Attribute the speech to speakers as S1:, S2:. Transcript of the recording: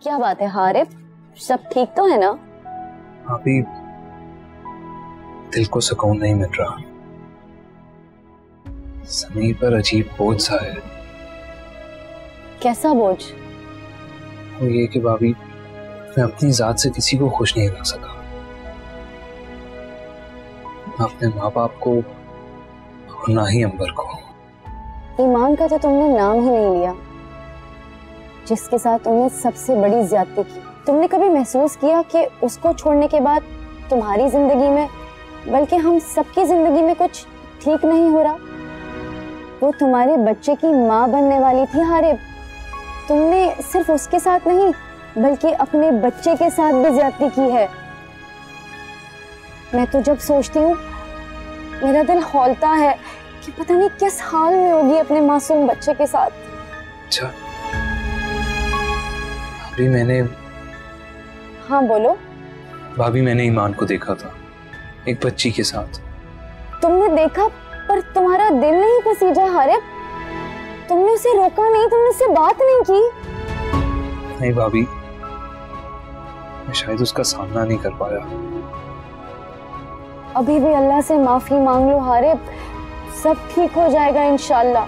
S1: क्या बात है हारिब, सब ठीक तो है ना?
S2: अभी दिल को सुकून नहीं मिल रहा। ज़मीन पर अजीब बोझ सा है।
S1: कैसा बोझ?
S2: वो ये कि भाभी मैं अपनी जात से किसी को खुश नहीं रख सका। ना अपने माँ बाप को और ना ही अंबर को।
S1: ईमान का तो तुमने नाम ही नहीं लिया, जिसके साथ तुमने सबसे बड़ी ज्यादती की। तुमने कभी महसूस किया कि उसको छोड़ने के बाद तुम्हारी जिंदगी में, बल्कि हम सबकी जिंदगी में कुछ ठीक नहीं हो रहा? वो तुम्हारे बच्चे की माँ बनने वाली थी हारिब। तुमने सिर्फ उसके साथ नहीं बल्कि अपने बच्चे के साथ भी ज्यादती की है। मैं तो जब सोचती हूँ मेरा दिल हौलता है कि पता नहीं किस हाल में होगी अपने मासूम बच्चे के साथ।
S2: अच्छा भाभी मैंने
S1: हाँ बोलो।
S2: भाभी मैंने ईमान को देखा था एक बच्ची के साथ।
S1: तुमने देखा पर तुम्हारा दिल नहीं पसीजा हारिब। तुमने उसे रोका नहीं, तुमने उससे बात नहीं की।
S2: नहीं भाभी, मैं शायद उसका सामना नहीं कर पाया।
S1: अभी भी अल्लाह से माफी मांग लो हारिब, सब ठीक हो जाएगा इंशाल्लाह।